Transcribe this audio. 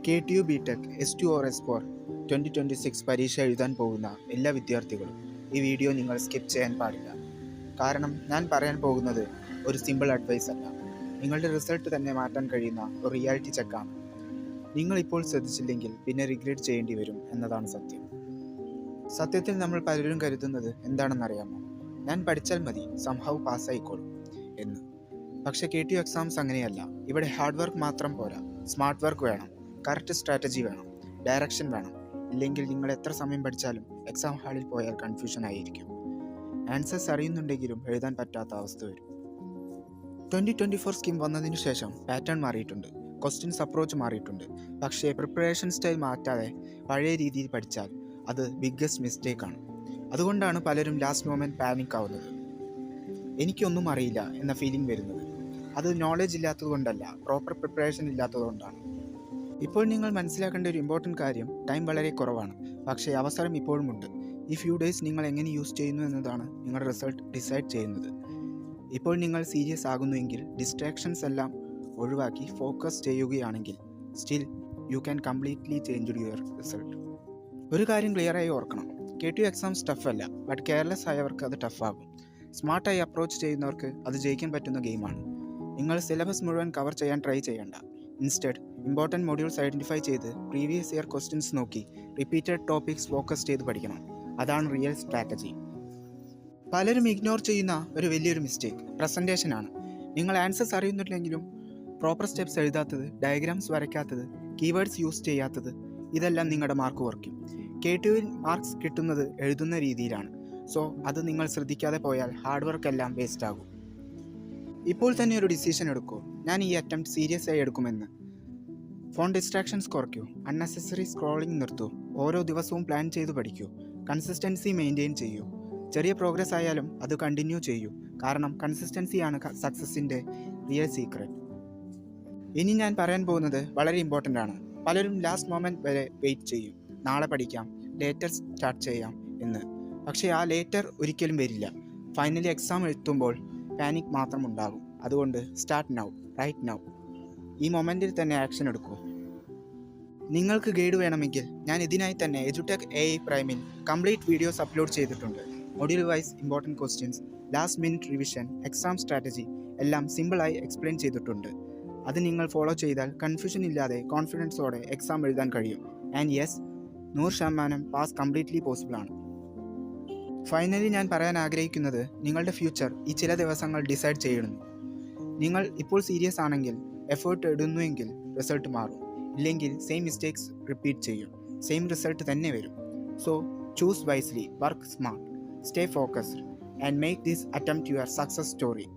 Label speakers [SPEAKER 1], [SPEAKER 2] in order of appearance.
[SPEAKER 1] KTU BTech S2 or S4 2026 പരീക്ഷ എഴുതാൻ പോകുന്ന എല്ലാ വിദ്യാർത്ഥികളും ഈ വീഡിയോ നിങ്ങൾ സ്കിപ്പ് ചെയ്യാൻ പാടില്ല. കാരണം ഞാൻ പറയാൻ പോകുന്നത് ഒരു സിമ്പിൾ അഡ്വൈസ് അല്ല, നിങ്ങളുടെ റിസൾട്ട് തന്നെ മാറ്റാൻ കഴിയുന്ന ഒരു റിയാലിറ്റി ചെക്കാണ്. നിങ്ങൾ ഇപ്പോൾ ശ്രദ്ധിച്ചില്ലെങ്കിൽ പിന്നെ റിഗ്രറ്റ് ചെയ്യേണ്ടി വരും എന്നതാണ് സത്യം. സത്യത്തിൽ നമ്മൾ പലരും കരുതുന്നത് എന്താണെന്നറിയാമോ? ഞാൻ പഠിച്ചാൽ മതി, സംഹൗ പാസ്സായിക്കോളും എന്ന്. പക്ഷേ KTU എക്സാംസ് അങ്ങനെയല്ല. ഇവിടെ ഹാർഡ് വർക്ക് മാത്രം പോരാ, സ്മാർട്ട് വർക്ക് വേണം, കറക്റ്റ് സ്ട്രാറ്റജി വേണം, ഡയറക്ഷൻ വേണം. ഇല്ലെങ്കിൽ നിങ്ങൾ എത്ര സമയം പഠിച്ചാലും എക്സാം ഹാളിൽ പോയാൽ കൺഫ്യൂഷൻ ആയിരിക്കും. ആൻസേഴ്സ് അറിയുന്നുണ്ടെങ്കിലും എഴുതാൻ പറ്റാത്ത അവസ്ഥ വരും. 2024 സ്കീം വന്നതിന് ശേഷം പാറ്റേൺ മാറിയിട്ടുണ്ട്, ക്വസ്റ്റ്യൻസ് അപ്രോച്ച് മാറിയിട്ടുണ്ട്. പക്ഷേ പ്രിപ്പറേഷൻ സ്റ്റൈൽ മാറ്റാതെ പഴയ രീതിയിൽ പഠിച്ചാൽ അത് ബിഗ്ഗസ്റ്റ് മിസ്റ്റേക്കാണ്. അതുകൊണ്ടാണ് പലരും ലാസ്റ്റ് മൊമെൻറ്റ് പാനിക് ആവുന്നത്, എനിക്കൊന്നും അറിയില്ല എന്ന ഫീലിംഗ് വരുന്നത്. അത് നോളജ് ഇല്ലാത്തത് കൊണ്ടല്ല, പ്രോപ്പർ പ്രിപ്പറേഷൻ ഇല്ലാത്തത് കൊണ്ടാണ്. ഇപ്പോൾ നിങ്ങൾ മനസ്സിലാക്കേണ്ട ഒരു ഇമ്പോർട്ടൻറ്റ് കാര്യം, ടൈം വളരെ കുറവാണ്, പക്ഷേ അവസരം ഇപ്പോഴുമുണ്ട്. ഈ ഫ്യൂ ഡേയ്സ് നിങ്ങൾ എങ്ങനെ യൂസ് ചെയ്യുന്നു എന്നതാണ് നിങ്ങളുടെ റിസൾട്ട് ഡിസൈഡ് ചെയ്യുന്നത്. ഇപ്പോൾ നിങ്ങൾ സീരിയസ് ആകുന്നുവെങ്കിൽ ഡിസ്ട്രാക്ഷൻസ് എല്ലാം ഒഴിവാക്കി ഫോക്കസ് ചെയ്യുകയാണെങ്കിൽ still you can completely change your result. ഒരു കാര്യം ക്ലിയറായി ഓർക്കണം, KTU എക്സാംസ് ടഫല്ല, ബട്ട് കെയർലെസ് ആയവർക്ക് അത് ടഫാകും. സ്മാർട്ടായി അപ്രോച്ച് ചെയ്യുന്നവർക്ക് അത് ജയിക്കാൻ പറ്റുന്ന ഗെയിമാണ്. നിങ്ങൾ സിലബസ് മുഴുവൻ കവർ ചെയ്യാൻ ട്രൈ ചെയ്യണ്ട. ഇൻസ്റ്റെഡ് ഇമ്പോർട്ടൻറ്റ് മൊഡ്യൂൾസ് ഐഡൻറ്റിഫൈ ചെയ്ത് പ്രീവിയസ് ഇയർ ക്വസ്റ്റ്യൻസ് നോക്കി റിപ്പീറ്റഡ് ടോപ്പിക്സ് ഫോക്കസ് ചെയ്ത് പഠിക്കണം. അതാണ് റിയൽ സ്ട്രാറ്റജി. പലരും ഇഗ്നോർ ചെയ്യുന്ന ഒരു വലിയൊരു മിസ്റ്റേക്ക് പ്രസൻറ്റേഷനാണ്. നിങ്ങൾ ആൻസേഴ്സ് അറിയുന്നില്ലെങ്കിലും പ്രോപ്പർ സ്റ്റെപ്സ് എഴുതാത്തത്, ഡയഗ്രാംസ് വരയ്ക്കാത്തത്, കീവേഡ്സ് യൂസ് ചെയ്യാത്തത്, ഇതെല്ലാം നിങ്ങളുടെ മാർക്ക് കുറയ്ക്കും. KTUവിൽ മാർക്സ് കിട്ടുന്നത് എഴുതുന്ന രീതിയിലാണ്. സോ അത് നിങ്ങൾ ശ്രദ്ധിക്കാതെ പോയാൽ ഹാർഡ് വർക്ക് എല്ലാം വേസ്റ്റ് ആകും. ഇപ്പോൾ തന്നെ ഒരു ഡിസിഷൻ എടുക്കൂ, ഞാൻ ഈ അറ്റംപ്റ്റ് സീരിയസ് ആയി എടുക്കുമെന്ന്. ഫോൺ ഡിസ്ട്രാക്ഷൻസ് കുറയ്ക്കൂ, അൺനെസസറി സ്ക്രോളിംഗ് നിർത്തൂ, ഓരോ ദിവസവും പ്ലാൻ ചെയ്ത് പഠിക്കൂ, കൺസിസ്റ്റൻസി മെയിൻറ്റെയിൻ ചെയ്യൂ. ചെറിയ പ്രോഗ്രസ് ആയാലും അത് കണ്ടിന്യൂ ചെയ്യൂ, കാരണം കൺസിസ്റ്റൻസിയാണ് സക്സസിൻ്റെ റിയൽ സീക്രട്ട്. ഇനി ഞാൻ പറയാൻ പോകുന്നത് വളരെ ഇമ്പോർട്ടൻ്റ് ആണ്. പലരും ലാസ്റ്റ് മൊമെൻറ്റ് വരെ വെയിറ്റ് ചെയ്യും, നാളെ പഠിക്കാം, ലേറ്റർ സ്റ്റാർട്ട് ചെയ്യാം എന്ന്. പക്ഷേ ആ ലേറ്റർ ഒരിക്കലും വരില്ല. ഫൈനലി എക്സാം എഴുതുമ്പോൾ പാനിക് മാത്രം ഉണ്ടാകും. അതുകൊണ്ട് സ്റ്റാർട്ട് നൗ, റൈറ്റ് നൗ. ഈ മൊമെൻറ്റിൽ തന്നെ ആക്ഷൻ എടുക്കൂ. നിങ്ങൾക്ക് ഗൈഡ് വേണമെങ്കിൽ ഞാൻ ഇതിനായി തന്നെ എജുടെക് AI പ്രൈമിൽ കംപ്ലീറ്റ് വീഡിയോസ് അപ്ലോഡ് ചെയ്തിട്ടുണ്ട്. Module wise important questions, last minute revision, exam strategy എല്ലാം സിമ്പിളായി എക്സ്പ്ലെയിൻ ചെയ്തിട്ടുണ്ട്. അത് നിങ്ങൾ ഫോളോ ചെയ്താൽ കൺഫ്യൂഷൻ ഇല്ലാതെ കോൺഫിഡൻസോടെ എക്സാം എഴുതാൻ കഴിയും. And yes, 100% pass completely possible ആണ്. ഫൈനലി ഞാൻ പറയാൻ ആഗ്രഹിക്കുന്നത്, നിങ്ങളുടെ ഫ്യൂച്ചർ ഈ ചില ദിവസങ്ങൾ ഡിസൈഡ് ചെയ്യുന്നു. നിങ്ങൾ ഇപ്പോൾ സീരിയസ് ആണെങ്കിൽ, എഫേർട്ട് ഇടുന്നുവെങ്കിൽ റിസൾട്ട് മാറും. ഇല്ലെങ്കിൽ സെയിം മിസ്റ്റേക്സ് റിപ്പീറ്റ് ചെയ്യും, സെയിം റിസൾട്ട് തന്നെ വരും. So choose wisely, work smart, stay focused and make this attempt your success story.